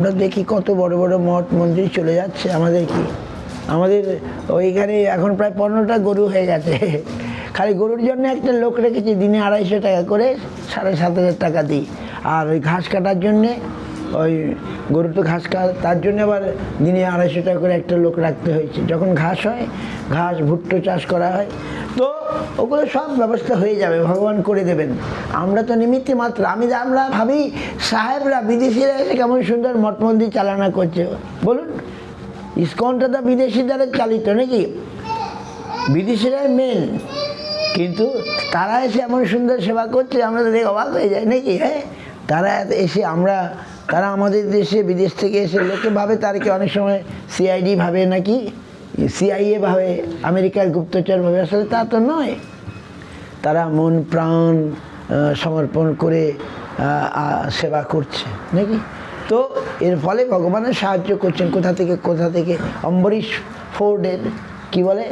আমরা দেখি কত বড় বড় মঠ মন্দির চলে যাচ্ছে, আমাদের কি, আমাদের ওইখানে এখন প্রায় 15টা গরু হয়ে গেছে। খালি গরুর জন্য একটা লোক রেখেছি, দিনে 250 টাকা করে, 7,500 টাকা দিই। আর ওই ঘাস কাটার জন্যে, ওই গরু তো ঘাস তার জন্য আবার দিনে 250 টাকা করে একটা লোক রাখতে হয়েছে। যখন ঘাস হয়, ঘাস ভুট্টো চাষ করা হয়, তো ওগুলো সব ব্যবস্থা হয়ে যাবে, ভগবান করে দেবেন। আমরা তো নিমিত্ত মাত্র। আমরা ভাবি সাহেবরা, বিদেশিরা এসে কেমন সুন্দর মঠ মন্দির চালনা করছে। বলুন, ইসকনটা তো বিদেশি দ্বারা চালিত নাকি, বিদেশিরাই মেন, কিন্তু তারা এসে এমন সুন্দর সেবা করছে, আমরা তো দেখে অবাক হয়ে যাই নাকি। হ্যাঁ, তারা এসে তারা আমাদের দেশে বিদেশ থেকে এসে লোকে ভাবে তাদেরকে অনেক সময় সিআইডি ভাবে নাকি, CIA ভাবে, আমেরিকার গুপ্তচর ভাবে। আসলে তা তো নয়, তারা মন প্রাণ সমর্পণ করে সেবা করছে নাকি। তো এর ফলে ভগবানের সাহায্য করছেন। কোথা থেকে অম্বরীশ ফোর্ডের কি বলে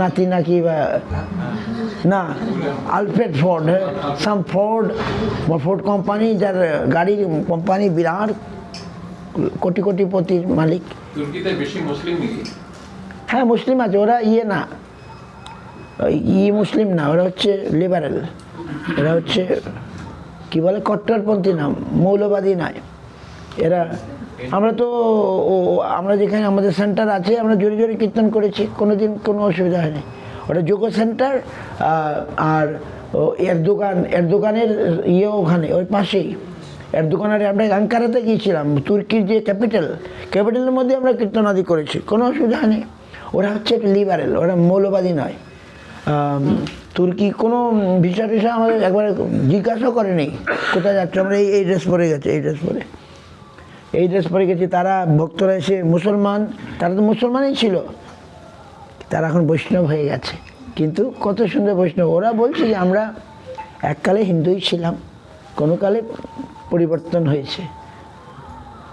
নাতি নাকি, বা না, আলফ্রেড ফোর্ড, ফোর্ড কোম্পানি, যার গাড়ির কোম্পানি, বিরাট কোটিপতির মালিক। তুর্কিতে বেশি মুসলিম নাকি? হ্যাঁ, মুসলিম আছে, ওরা না, মুসলিম না, ওরা হচ্ছে লিবারেল, এরা হচ্ছে কি বলে কট্টরপন্থী না, মৌলবাদী নয় এরা। আমরা যেখানে আমাদের সেন্টার আছে, আমরা জোরে জোরে কীর্তন করেছি, কোনোদিন কোনো অসুবিধা হয়নি। ওটা যোগ সেন্টার। আর এরদোগানের ওখানে ওই পাশেই এরদোগানের, আমরা আঙ্কারাতে গিয়েছিলাম, তুর্কির যে ক্যাপিটালের মধ্যে আমরা কীর্তনাদি করেছি, কোনো অসুবিধা হয়নি। ওরা হচ্ছে লিবারেল, ওরা মৌলবাদী নয়। তুর্কি কোনো ভিসা আমাদের একবারে জিজ্ঞাসাও করেনি কোথায় যাচ্ছে। আমরা এই ড্রেস পরে গেছি, এই ড্রেস পরে গেছি। তারা ভক্তরা এসে মুসলমান, তারা তো মুসলমানই ছিল, তারা এখন বৈষ্ণব হয়ে গেছে। কিন্তু কত সুন্দর বৈষ্ণব। ওরা বলছে যে আমরা এককালে হিন্দুই ছিলাম, কোনো কালে পরিবর্তন হয়েছে,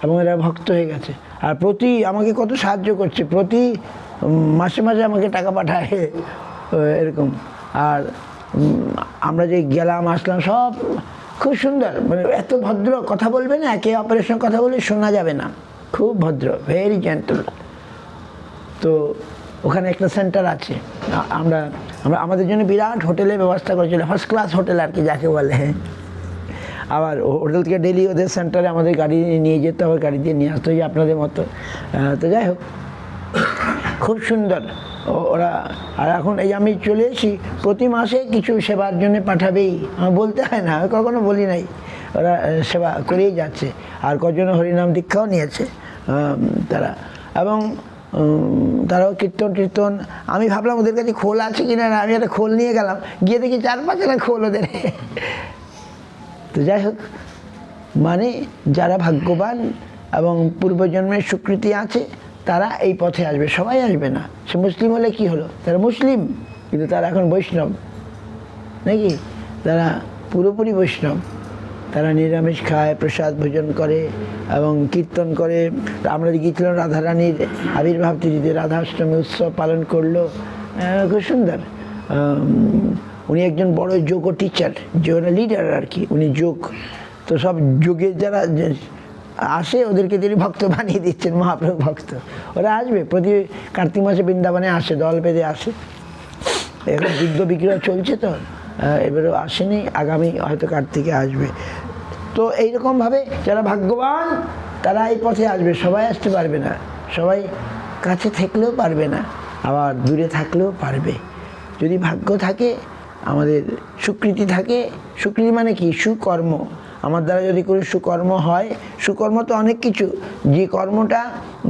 এবং এরা ভক্ত হয়ে গেছে। আর আমাকে কত সাহায্য করছে, প্রতি মাসে আমাকে টাকা পাঠায় এরকম। আর আমরা যে গেলাম আসলাম, সব খুব সুন্দর, মানে এত ভদ্র, কথা বলবে না, একে অপরের সঙ্গে কথা বলে শোনা যাবে না, খুব ভদ্র, ভেরি জেন্টল। তো ওখানে একটা সেন্টার আছে, আমরা আমাদের জন্য বিরাট হোটেলের ব্যবস্থা করেছিল, ফার্স্ট ক্লাস হোটেল আর কি যাকে বলে। আবার হোটেল থেকে ডেলি ওদের সেন্টারে আমাদের গাড়ি নিয়ে যেতে হবে, গাড়ি দিয়ে নিয়ে আসতে হবে আপনাদের মতো। তো যাই হোক, খুব সুন্দর ওরা। আর এখন এই আমি চলে এসেছি, প্রতি মাসে কিছু সেবার জন্য পাঠাবেই, আমার বলতে হয় না, আমি কখনো বলি নাই, ওরা সেবা করেই যাচ্ছে। আর কজন হরিনাম দীক্ষাও নিয়েছে তারা, এবং তারাও কীর্তন। আমি ভাবলাম ওদের কাছে খোল আছে কিনা, না, আমি একটা খোল নিয়ে গেলাম, গিয়ে দেখি 4-5 খোল ওদের। তো যাই হোক, মানে যারা ভাগ্যবান এবং পূর্বজন্মের স্বীকৃতি আছে, তারা এই পথে আসবে, সবাই আসবে না। সে মুসলিম হলে কি হলো, তারা মুসলিম, কিন্তু তারা এখন বৈষ্ণব নাকি, তারা পুরোপুরি বৈষ্ণব। তারা নিরামিষ খায়, প্রসাদ ভোজন করে এবং কীর্তন করে। আমরা গিয়েছিলাম রাধারানীর আবির্ভাব তিথিতে, রাধাষ্টমী উৎসব পালন করলো, খুব সুন্দর। উনি একজন বড় যোগ টিচার, লিডার আর কি, উনি যোগ। তো সব যোগের যারা আসে, ওদেরকে তিনি ভক্ত বানিয়ে দিচ্ছেন, মহাপ্রভু ভক্ত। ওরা আসবে, প্রতি কার্তিক মাসে বৃন্দাবনে আসে, দল বেঁধে আসে। এখন যুদ্ধ বিগ্রহ চলছে, তো এবারেও আসেনি, আগামী হয়তো কার্তিকে আসবে। তো এইরকমভাবে যারা ভাগ্যবান, তারা এই পথে আসবে। সবাই আসতে পারবে না, সবাই কাছে থাকলেও পারবে না, আবার দূরে থাকলেও পারবে। যদি ভাগ্য থাকে, আমাদের স্বীকৃতি থাকে। স্বীকৃতি মানে কি, সুকর্ম। আমার দ্বারা যদি কোনো সুকর্ম হয়, সুকর্ম তো অনেক কিছু, যে কর্মটা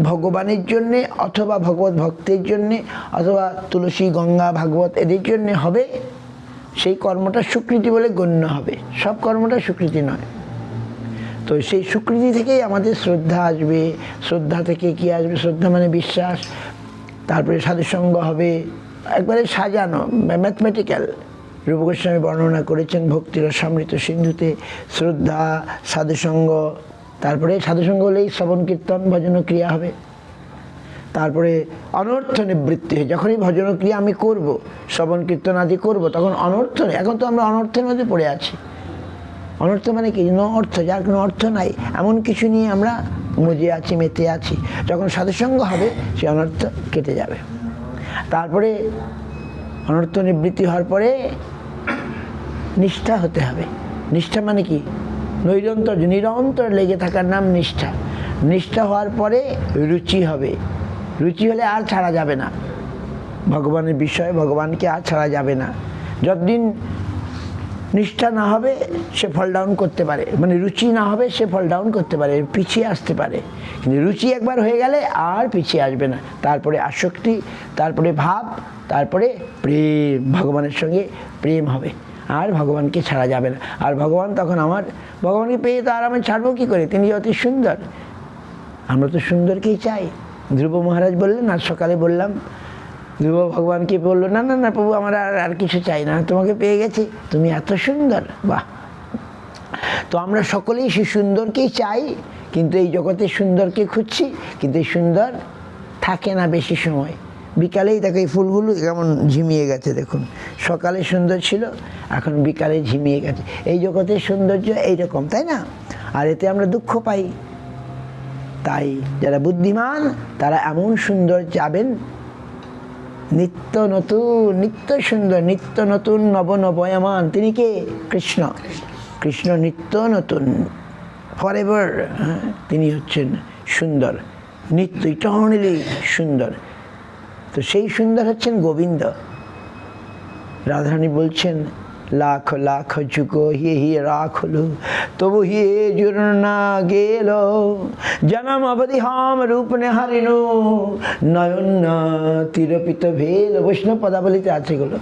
ভগবানের জন্যে অথবা ভগবত ভক্তের জন্যে অথবা তুলসী, গঙ্গা, ভাগবত এদের জন্যে হবে, সেই কর্মটা স্বীকৃতি বলে গণ্য হবে। সব কর্মটা স্বীকৃতি নয়। তো সেই স্বীকৃতি থেকেই আমাদের শ্রদ্ধা আসবে। শ্রদ্ধা থেকে কি আসবে, শ্রদ্ধা মানে বিশ্বাস, তারপরে সাধুসঙ্গ হবে, একবারে সাজানো, ম্যাথমেটিক্যাল। রূপ গোস্বামী বর্ণনা করেছেন ভক্তিরস সমৃত সিন্ধুতে, শ্রদ্ধা, সাধুসঙ্গ, তারপরে সাধুসঙ্গ হলেই শ্রবণ কীর্তন ভজন ক্রিয়া হবে। তারপরে অনর্থ নিবৃত্তি, যখনই ভজন ক্রিয়া আমি করব, শ্রবণ কীর্তন আদি করব, তখন অনর্থ, এখন তো আমরা অনর্থের মধ্যে পড়ে আছি। অনর্থ মানে কি? ন অর্থ, যার কোনো অর্থ নাই, এমন কিছু নিয়ে আমরা মজে আছি, মেতে আছি। যখন সাধুসঙ্গ হবে সে অনর্থ কেটে যাবে। তারপরে অনর্থ নিবৃত্তি হওয়ার পরে নিষ্ঠা হতে হবে। নিষ্ঠা মানে কি? নিরন্তর লেগে থাকার নাম নিষ্ঠা। নিষ্ঠা হওয়ার পরে রুচি হবে। রুচি হলে আর ছাড়া যাবে না ভগবানের বিষয়, ভগবানকে আর ছাড়া যাবে না। যতদিন নিষ্ঠা না হবে সে ফল ডাউন করতে পারে, মানে রুচি না হবে সে ফল ডাউন করতে পারে, পিছিয়ে আসতে পারে। কিন্তু রুচি একবার হয়ে গেলে আর পিছিয়ে আসবে না। তারপরে আসক্তি, তারপরে ভাব, তারপরে প্রেম, ভগবানের সঙ্গে প্রেম হবে, আর ভগবানকে ছাড়া যাবে না। আর ভগবান তখন ভগবানকে পেয়ে তো আর আমি ছাড়বো কী করে? তিনি অতি সুন্দর, আমরা তো সুন্দরকেই চাই। ধ্রুব মহারাজ বললেন, আজ সকালে বললাম, ধ্রুব ভগবানকে বললো, না না না প্রভু, আমার আর কিছু চাই না, তোমাকে পেয়ে গেছি, তুমি এত সুন্দর। বাহ! তো আমরা সকলেই সে সুন্দরকেই চাই, কিন্তু এই জগতে সুন্দরকে খুঁজছি, কিন্তু এই সুন্দর থাকে না বেশি সময়। বিকালেই দেখো এই ফুলগুলো কেমন ঝিমিয়ে গেছে, দেখুন। সকালে সুন্দর ছিল, এখন বিকালে ঝিমিয়ে গেছে। এই জগতের সৌন্দর্য এইরকম, তাই না? আর এতে আমরা দুঃখ পাই। তাই যারা বুদ্ধিমান তারা এমন সুন্দর যাবেন, নিত্য নতুন, নিত্য সুন্দর, নিত্য নতুন, নবনবয়মান। তিনি কে? কৃষ্ণ। কৃষ্ণ নিত্য নতুন, ফরএভার। তিনি হচ্ছেন সুন্দর, নিত্য, ইটারনালি সুন্দর। তো সেই সুন্দর হচ্ছেন গোবিন্দ। রাধারানী বলছেন, লাখ লাখ যুগ হিয়ে রাখলু, তবু হিয়ে জুর না গেল, জনম অবধি হাম রূপ নে হারিনু, নয়ন না তিরপিত ভেল। বৈষ্ণব পদাবলিতে আছে এগুলো।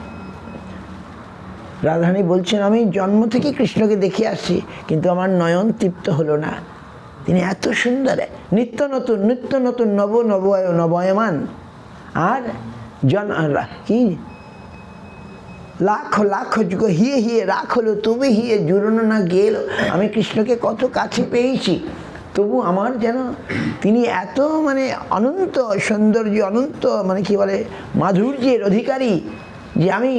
রাধারানী বলছেন, আমি জন্ম থেকে কৃষ্ণকে দেখে আসছি, কিন্তু আমার নয়ন তৃপ্ত হলো না। তিনি এত সুন্দর, নিত্য নতুন, নিত্য নতুন, নবয়মান। আর কি লাখ লাখ যুগ হিয়ে হিয়ে রাখলো, তবে হিয়ে জুড়নো না গেল। আমি কৃষ্ণকে কত কাছে পেয়েছি, তবু আমার যেন তিনি এত মানে অনন্ত সৌন্দর্য, অনন্ত মানে কি বলে মাধুর্যের অধিকারী, যে আমি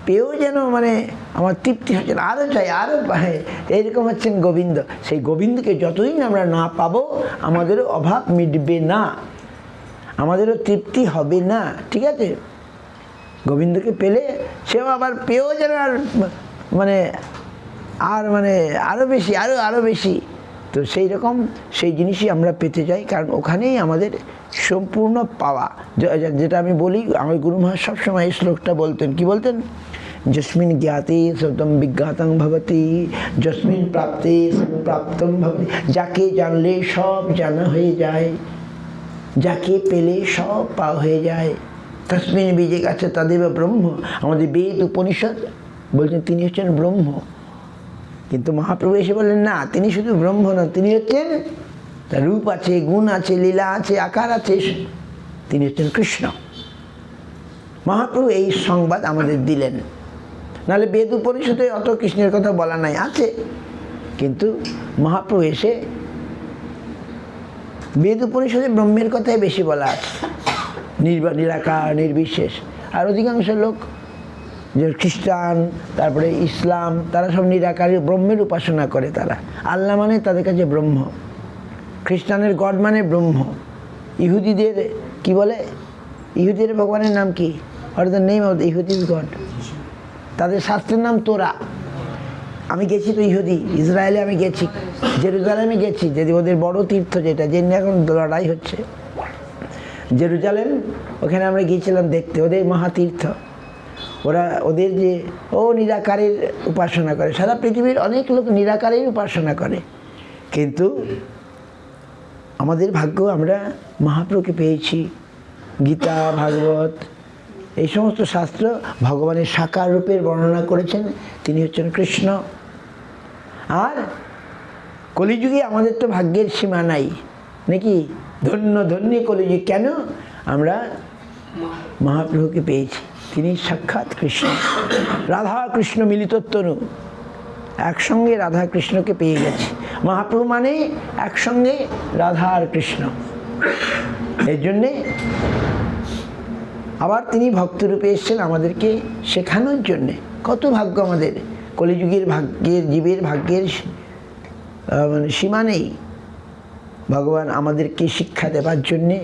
পেয়েও যেন মানে আমার তৃপ্তি হচ্ছে না, আরও চাই, আরও পাই। এইরকম হচ্ছেন গোবিন্দ। সেই গোবিন্দকে যতদিন আমরা না পাবো আমাদেরও অভাব মিটবে না, আমাদেরও তৃপ্তি হবে না। ঠিক আছে? গোবিন্দকে পেলে সেও আবার পেয়েও যেন আর মানে আরও বেশি, আরও বেশি। তো সেই রকম সেই জিনিসই আমরা পেতে চাই, কারণ ওখানেই আমাদের সম্পূর্ণ পাওয়া। যেটা আমি বলি, আমার গুরু মহারাজ সবসময় এই শ্লোকটা বলতেন। কি বলতেন? যস্মিন জ্ঞাতে সতম বিজ্ঞাতং ভবতি, যস্মিন প্রাপ্তে প্রাপ্তং ভবতি। যাকে জানলে সব জানা হয়ে যায়, যাকে পেলে সব পাওয়া হয়ে যায়। তস্মিন বীজে আছে তদেব ব্রহ্ম। আমাদের বেদ উপনিষদ বলছেন তিনি হচ্ছেন ব্রহ্ম। কিন্তু মহাপ্রভু এসে বললেন, না, তিনি শুধু ব্রহ্ম নন, তিনি হচ্ছেন, তার রূপ আছে, গুণ আছে, লীলা আছে, আকার আছে, তিনি হচ্ছেন কৃষ্ণ। মহাপ্রভু এই সংবাদ আমাদের দিলেন। নাহলে বেদ উপনিষদে অত কৃষ্ণের কথা বলা নাই, আছে, কিন্তু মহাপ্রভু এসে বেদ উপনিষদে ব্রহ্মের কথাই বেশি বলা আছে, নিরাকার, নির্বিশেষ। আর অধিকাংশ লোক যে খ্রিস্টান, তারপরে ইসলাম, তারা সব নিরাকারী ব্রহ্মের উপাসনা করে। তারা আল্লাহ মানে তাদের কাছে ব্রহ্ম, খ্রিস্টানের গড মানে ব্রহ্ম, ইহুদিদের কি বলে, ইহুদিদের ভগবানের নাম কি? What is the name of the ইহুদিস গড? তাদের শাস্ত্রের নাম তোরা। আমি গেছি তো ইহুদি, ইসরায়েলে আমি গেছি, জেরুজালেমে গেছি, যদি ওদের বড় তীর্থ, যেটা যে নিয়ে এখন লড়াই হচ্ছে, জেরুজালেম, ওখানে আমরা গিয়েছিলাম দেখতে, ওদের মহাতীর্থ। ওরা ওদের যে নিরাকারের উপাসনা করে। সারা পৃথিবীর অনেক লোক নিরাকারের উপাসনা করে, কিন্তু আমাদের ভাগ্য আমরা মহাপ্রভুকে পেয়েছি। গীতা, ভাগবত, এই সমস্ত শাস্ত্র ভগবানের সাকার রূপের বর্ণনা করেছেন, তিনি হচ্ছেন কৃষ্ণ। আর কলিযুগে আমাদের তো ভাগ্যের সীমা নাই নাকি? ধন্য ধন্য কলিযুগ। কেন? আমরা মহাপ্রভুকে পেয়েছি, তিনি সাক্ষাৎ কৃষ্ণ। রাধা কৃষ্ণ মিলিত তনু, একসঙ্গে রাধা কৃষ্ণকে পেয়ে গেছি। মহাপ্রভু মানে একসঙ্গে রাধা আর কৃষ্ণ। এর জন্যে আবার তিনি ভক্তরূপে এসেছেন আমাদেরকে শেখানোর জন্যে। কত ভাগ্য আমাদের, কলিযুগের ভাগ্যের জীবের ভাগ্যের মানে সীমা নেই। ভগবান আমাদেরকে শিক্ষা দেবার জন্যে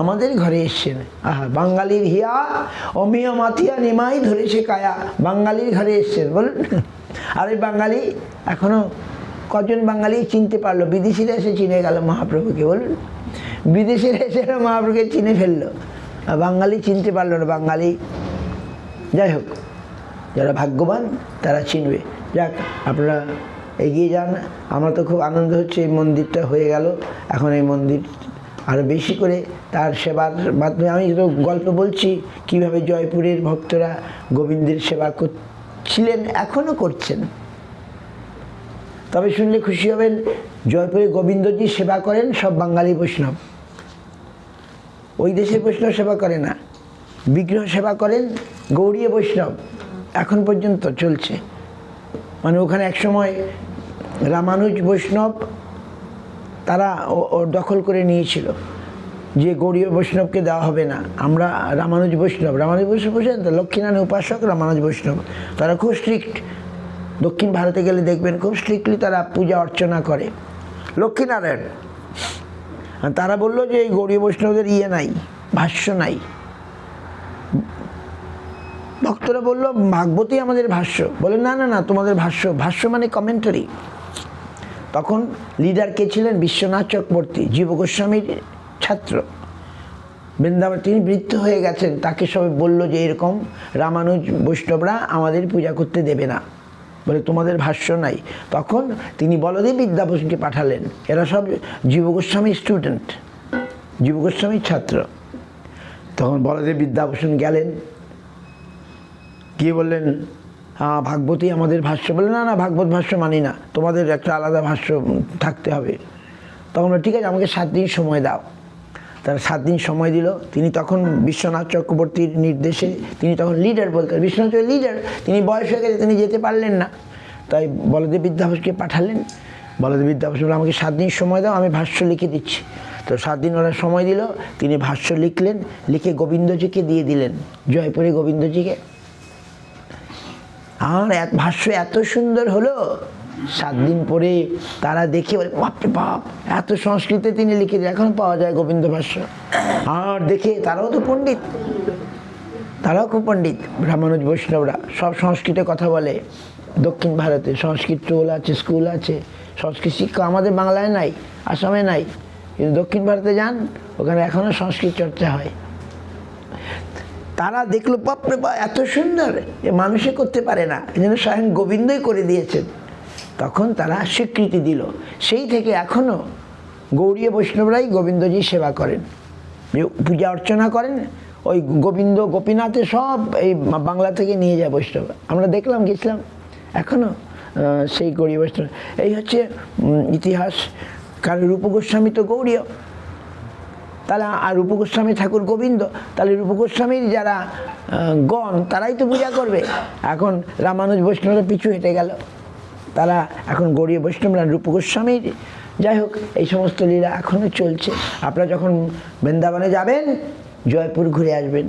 আমাদের ঘরে এসছেন। আহা, বাঙালির হিয়া অমিয় মাথিয়া নিমাই ধরেছে কায়া, বাঙালির ঘরে এসছেন বলুন। আর ওই বাঙালি এখনও কজন বাঙালি চিনতে পারলো? বিদেশিরা এসে চিনে গেল মহাপ্রভুকে, বলুন। বিদেশিরা এসে মহাপ্রভুকে চিনে ফেললো, আর বাঙালি চিনতে পারলো না। বাঙালি, যাই হোক, যারা ভাগ্যবান তারা চিনবে। যাক, আপনারা এগিয়ে যান। আমার তো খুব আনন্দ হচ্ছে, এই মন্দিরটা হয়ে গেল। এখন এই মন্দির আরও বেশি করে তার সেবার মাধ্যমে, আমি তো গল্প বলছি কীভাবে জয়পুরের ভক্তরা গোবিন্দের সেবা করছিলেন, এখনও করছেন। তবে শুনলে খুশি হবেন, জয়পুরে গোবিন্দজি সেবা করেন সব বাঙালি বৈষ্ণব। ওই দেশের বৈষ্ণব সেবা করে না, বিগ্রহ সেবা করেন গৌড়ীয় বৈষ্ণব, এখন পর্যন্ত চলছে। মানে ওখানে একসময় রামানুজ বৈষ্ণব তারা দখল করে নিয়েছিল যে গৌড়ীয় বৈষ্ণবকে দেওয়া হবে না, আমরা রামানুজ বৈষ্ণব বলছেন তো, লক্ষ্মীনারায়ণ উপাসক রামানুজ বৈষ্ণব, তারা খুব স্ট্রিক্ট। দক্ষিণ ভারতে গেলে দেখবেন খুব স্ট্রিক্টলি তারা পূজা অর্চনা করে লক্ষ্মীনারায়ণ। তারা বললো যে এই গৌড়ীয় বৈষ্ণবদের নাই, ভাষ্য নাই। ভক্তরা বললো ভাগবতী আমাদের ভাষ্য, বলে না না না, তোমাদের ভাষ্য মানে কমেন্টারি। তখন লিডার কে ছিলেন? বিশ্বনাথ চক্রবর্তী, জীব গোস্বামীর ছাত্র, বৃন্দাবন। তিনি বৃদ্ধ হয়ে গেছেন, তাকে সবাই বলল যে এরকম রামানুজ বৈষ্ণবরা আমাদের পূজা করতে দেবে না, বলে তোমাদের ভাষ্য নাই। তখন তিনি বলদেব বিদ্যাভূষণকে পাঠালেন। এরা সব জীব গোস্বামীর স্টুডেন্ট, জীব গোস্বামীর ছাত্র। তখন বলদেব বিদ্যাভূষণ গেলেন, গিয়ে বললেন ভাগবতী আমাদের ভাষ্য। বলে না না, ভাগবত ভাষ্য মানি না, তোমাদের একটা আলাদা ভাষ্য থাকতে হবে। তখন ঠিক আছে, আমাকে 7 দিন সময় দাও। তারা 7 দিন সময় দিল। তিনি তখন বিশ্বনাথ চক্রবর্তীর নির্দেশে, তিনি তখন লিডার বলতেন, বিশ্বনাথ লিডার, তিনি বয়স হয়ে গেছে, তিনি যেতে পারলেন না। তাই বলদেব বিদ্যাভূষণকে পাঠালেন। বলদেব বিদ্যাভূষণ আমাকে 7 দিন সময় দাও, আমি ভাষ্য লিখে দিচ্ছি। তো 7 দিন ওরা সময় দিল, তিনি ভাষ্য লিখলেন, লিখে গোবিন্দজিকে দিয়ে দিলেন, জয়পুরে গোবিন্দজিকে। আর ভাষ্য এত সুন্দর হলো, 7 দিন পরে তারা দেখে বলে বাপরে বাপ, এত সংস্কৃতে তিনি লিখে দিয়ে এখন পাওয়া যায় গোবিন্দ ভাষ্য। আর দেখে তারাও তো পণ্ডিত, তারাও খুব পণ্ডিত। রামানুজ বৈষ্ণবরা সব সংস্কৃতে কথা বলে। দক্ষিণ ভারতে সংস্কৃত টোল আছে, স্কুল আছে, সংস্কৃত শিক্ষা আমাদের বাংলায় নাই, আসামে নাই, কিন্তু দক্ষিণ ভারতে যান, ওখানে এখনও সংস্কৃত চর্চা হয়। তারা দেখলো বাপরে বাপ, এত সুন্দর, এ মানুষে করতে পারে না, এই জন্য স্বয়ং গোবিন্দই করে দিয়েছেন। তখন তারা স্বীকৃতি দিল। সেই থেকে এখনও গৌড়ীয় বৈষ্ণবরাই গোবিন্দজি সেবা করেন, পূজা অর্চনা করেন। ওই গোবিন্দ গোপীনাথে সব এই বাংলা থেকে নিয়ে যায় বৈষ্ণব, আমরা দেখলাম, গেছিলাম, এখনও সেই গৌড়ীয় বৈষ্ণব। এই হচ্ছে ইতিহাস। কারণ রূপ গোস্বামী তো গৌড়ীয়, তাহলে আর রূপ গোস্বামী ঠাকুর গোবিন্দ, তাহলে রূপ গোস্বামীর যারা গণ তারাই তো পূজা করবে। এখন রামানুজ বৈষ্ণবরা পিছু হেঁটে গেল, তারা এখন গৌড়ীয় বৈষ্ণবরা রূপ গোস্বামীর। যাই হোক, এই সমস্ত লীলা এখনও চলছে। আপনারা যখন বৃন্দাবনে যাবেন, জয়পুর ঘুরে আসবেন।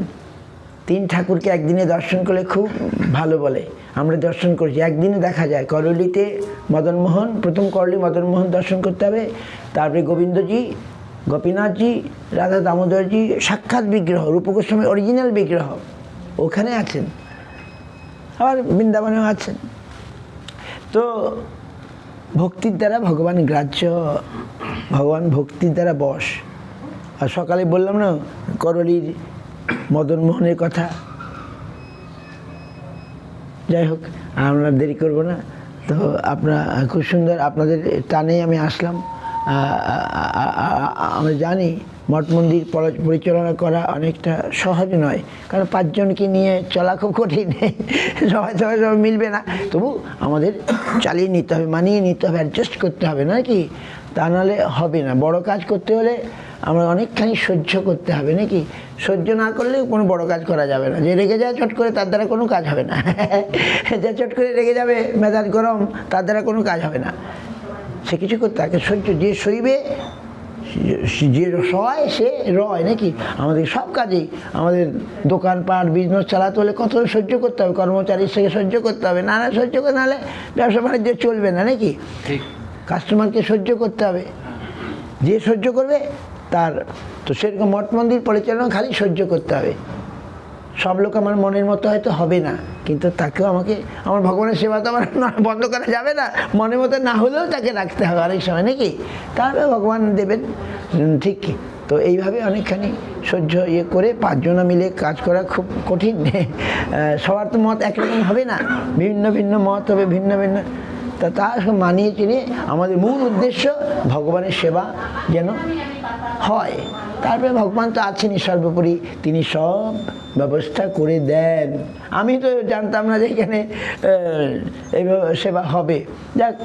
3 ঠাকুরকে একদিনে দর্শন করলে খুব ভালো বলে। আমরা দর্শন করেছি, একদিনে দেখা যায়। করলিতে মদনমোহন, প্রথম করলি মদনমোহন দর্শন করতে হবে, তারপরে গোবিন্দজি, গোপীনাথজি, রাধা দামোদরজি, সাক্ষাৎ বিগ্রহ, রূপ গোস্বামী অরিজিনাল বিগ্রহ ওখানে আছেন, আবার বৃন্দাবনেও আছেন। তো ভক্তির দ্বারা ভগবান গ্রাহ্য, ভগবান ভক্তির দ্বারা বশ। আর সকালে বললাম না করলির মদনমোহনের কথা। যাই হোক, আমরা দেরি করব না। তো আপনারা খুব সুন্দর, আপনাদের টানেই আমি আসলাম। আমরা জানি মঠ মন্দির পরিচালনা করা অনেকটা সহজ নয়, কারণ 5 জনকে নিয়ে চলা খুব কঠিন, সবাই মিলবে না। তবু আমাদের চালিয়ে নিতে হবে, মানিয়ে নিতে হবে, অ্যাডজাস্ট করতে হবে, নাকি? তা নাহলে হবে না। বড় কাজ করতে হলে আমরা অনেকখানি সহ্য করতে হবে, নাকি? সহ্য না করলে কোনো বড় কাজ করা যাবে না। যে রেগে যায় চট করে, তার দ্বারা কোনো কাজ হবে না। যে চট করে রেগে যাবে, মেজাজ গরম, তার দ্বারা কোনো কাজ হবে না। সে কিছু করতে, তাকে সহ্য, যে সইবে যে সয় সে রয় নাকি, আমাদের সব কাজেই আমাদের দোকানপাট বিজনেস চালাতে হলে কত সহ্য করতে হবে, কর্মচারীর থেকে সহ্য করতে হবে, না সহ্য করে নাহলে ব্যবসা বাণিজ্য চলবে না নাকি, ঠিক। কাস্টমারকে সহ্য করতে হবে, যে সহ্য করবে তার তো সেরকম মঠ মন্দির পরিচালনা খালি সহ্য করতে হবে। সব লোক আমার মনের মতো হয়তো হবে না, কিন্তু তাকেও আমাকে আমার ভগবানের সেবা তো আমার বন্ধ করা যাবে না, মনের মতো না হলেও তাকে রাখতে হবে অনেক সময় নাকি, তাহলে ভগবান দেবেন। ঠিক তো এইভাবে অনেকখানি সহ্য করে 5 জনা মিলে কাজ করা খুব কঠিন। সবার তো মত একরকম হবে না, ভিন্ন ভিন্ন মত হবে, ভিন্ন ভিন্ন, তা সব মানিয়ে চিনিয়ে আমাদের মূল উদ্দেশ্য ভগবানের সেবা যেন হয়। তারপরে ভগবান তো আছেনই সর্বোপরি, তিনি সব ব্যবস্থা করে দেন। আমি তো জানতাম না যে এখানে এইভাবে সেবা হবে, যাক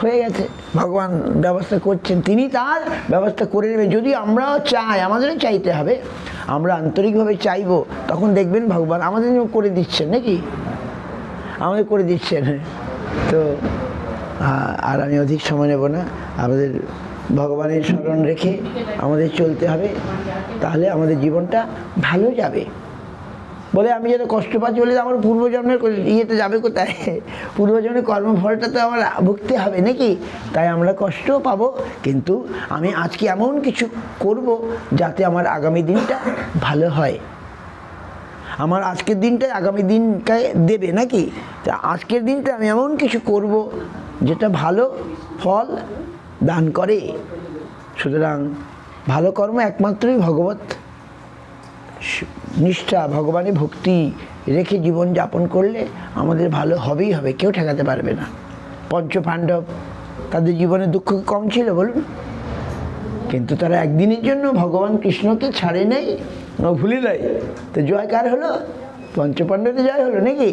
হয়ে গেছে, ভগবান ব্যবস্থা করছেন, তিনি তার ব্যবস্থা করে নেবেন। যদি আমরাও চাই, আমাদেরও চাইতে হবে, আমরা আন্তরিকভাবে চাইবো, তখন দেখবেন ভগবান আমাদের করে দিচ্ছেন নাকি, আমাদের করে দিচ্ছেন। তো আর আমি অধিক সময় নেব না, আমাদের ভগবানের স্মরণ রেখে আমাদের চলতে হবে, তাহলে আমাদের জীবনটা ভালো যাবে। বলে আমি যেন কষ্ট পাচ্ছি বলে আমার পূর্বজন্মের ইয়েতে যাবে কোথায়, পূর্বজন্মের কর্মফলটা তো আমার ভুগতে হবে নাকি, তাই আমরা কষ্টও পাবো, কিন্তু আমি আজকে এমন কিছু করব যাতে আমার আগামী দিনটা ভালো হয়। আমার আজকের দিনটা আগামী দিনকে দেবে নাকি, তা আজকের দিনটা আমি এমন কিছু করব যেটা ভালো ফল দান করে। সুতরাং ভালো কর্ম একমাত্রই ভগবত নিষ্ঠা, ভগবানের ভক্তি রেখে জীবন যাপন করলে আমাদের ভালো হবেই হবে, কেউ ঠেকাতে পারবে না। পঞ্চপাণ্ডব তাদের জীবনে দুঃখ কম ছিল বলুন, কিন্তু তারা একদিনের জন্য ভগবান কৃষ্ণকে ছাড়ে নেই, ভুলে নাই, তো জয় কার হলো, পঞ্চপাণ্ডবের জয় হলো নাকি।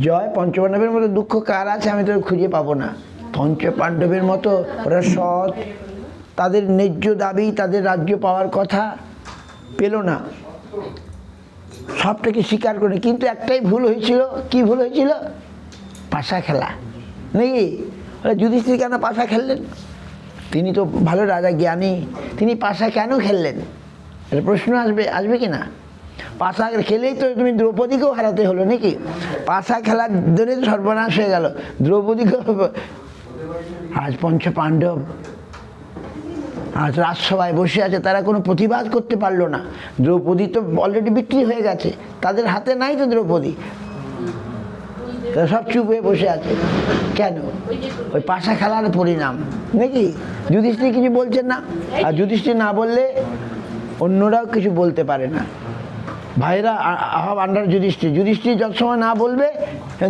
জয় পঞ্চপাণ্ডবের মতো দুঃখ কার আছে আমি তো খুঁজে পাবো না। পঞ্চপাণ্ডবের মতো ওরা সৎ, তাদের ন্যায্য দাবি, তাদের রাজ্য পাওয়ার কথা পেল না, সবটাকে স্বীকার করে, কিন্তু একটাই ভুল হয়েছিল। কি ভুল হয়েছিল? পাশা খেলা নাকি। যুধিষ্ঠির কেন পাশা খেললেন? তিনি তো ভালো রাজা, জ্ঞানী, তিনি পাশা কেন খেললেন? এটা প্রশ্ন আসবে কি না? পাশা খেলেই তো তুমি দ্রৌপদীকেও হারাতে হলো নাকি, পাশা খেলার জন্য সর্বনাশ হয়ে গেল দ্রৌপদীকেও। আজ পঞ্চপাণ্ডব আজ রাজসভায় বসে আছে, তারা কোনো প্রতিবাদ করতে পারলো না। দ্রৌপদী তো অলরেডি বিক্রি হয়ে গেছে, তাদের হাতে নাই তো দ্রৌপদী, তারা সব চুপ হয়ে বসে আছে। কেন? ওই পাশা খেলার পরিণাম নাকি। যুধিষ্ঠির কিছু বলছেন না, আর যুধিষ্ঠির না বললে অন্যরাও কিছু বলতে পারে না। ভাইরা আহাব আন্ডার যুধিষ্ঠির যত সময় না বলবে,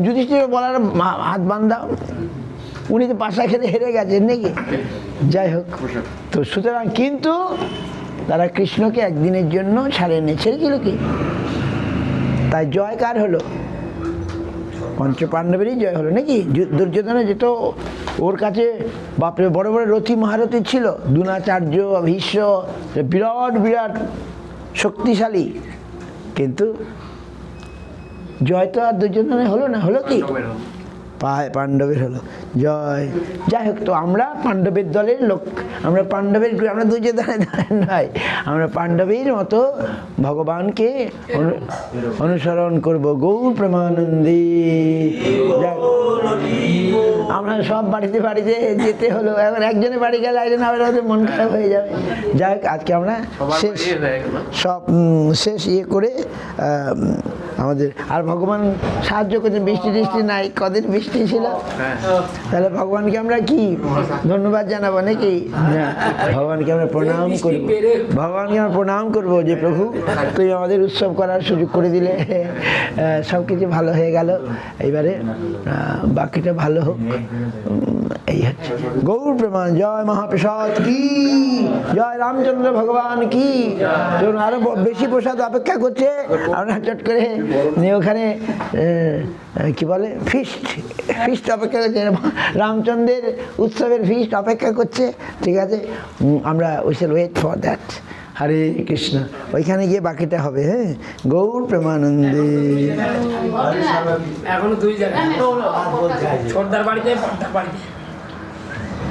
যুধিষ্ঠির বলার হাত বান্ধা, উনি তো পাশা খেলে হেরে গেছেন নাকি। যাই হোক, তো সুতরাং কিন্তু তারা কৃষ্ণকে একদিনের জন্য ছাড়েনি, ছেড়েছিল কি, তাই জয় কার হলো? পঞ্চপাণ্ডবেরই জয় হলো নাকি। দুর্যোধনের যেত ওর কাছে বাপরে বড় বড় রথী মহারথী ছিল, দ্রোণাচার্য, ভীষ্ম, বিরাট বিরাট শক্তিশালী, কিন্তু জয় তো আর দুর্যোধনের হলো না, হলো কি, পাণ্ডবের হলো জয়। যাই হোক, তো আমরা পাণ্ডবের দলের লোক, আমরা পাণ্ডবের, আমরা দুর্যোধনের দলের নয়, আমরা পাণ্ডবের মতো ভগবানকে অনুসরণ করব। গৌর প্রেমানন্দী। আমরা সব বাড়িতে বাড়িতে যেতে হলো, এখন একজনের বাড়ি গেলে একজন আবার ওদের মন খারাপ হয়ে যাবে। যাই হোক, আজকে আমরা সব শেষ করে আমাদের, আর ভগবান সাহায্য করছেন, বৃষ্টি টিষ্টি নাই, কদিন বৃষ্টি ছিল, তাহলে ভগবানকে আমরা কি ধন্যবাদ জানাবো নাকি। ভগবানকে আমরা প্রণাম করব, ভগবানকে আমরা প্রণাম করব যে প্রভু তুই আমাদের উৎসব করার সুযোগ করে দিলে, সব কিছু ভালো হয়ে গেল, এইবারে বাকিটা ভালো হোক, এই হচ্ছে। গৌর প্রেমান। জয় মহাপ্রসাদ কি, জয় রামচন্দ্র ভগবান কি। যখন আরো বেশি প্রসাদ অপেক্ষা করছে, আমরা চট করে ওখানে কি বলে ফিস্ট অপেক্ষা করছে, রামচন্দ্রের উৎসবের ফিস্ট অপেক্ষা করছে, ঠিক আছে, আমরা we shall wait for that. Hare Krishna. ওইখানে গিয়ে বাকিটা হবে। হ্যাঁ, গৌর প্রেমানন্দে। এখনো 2 জায়গায়, ছোটদার বাড়িতে, বড়দার বাড়িতে।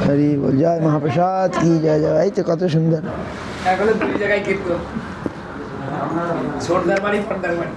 হরি বল, জয় মহাপ্রসাদ কি জয় জয়। এই তো কত সুন্দর। এখনো দুই জায়গায় কীর্তন, সর্দার বাড়ি ফর্দার বাড়ি।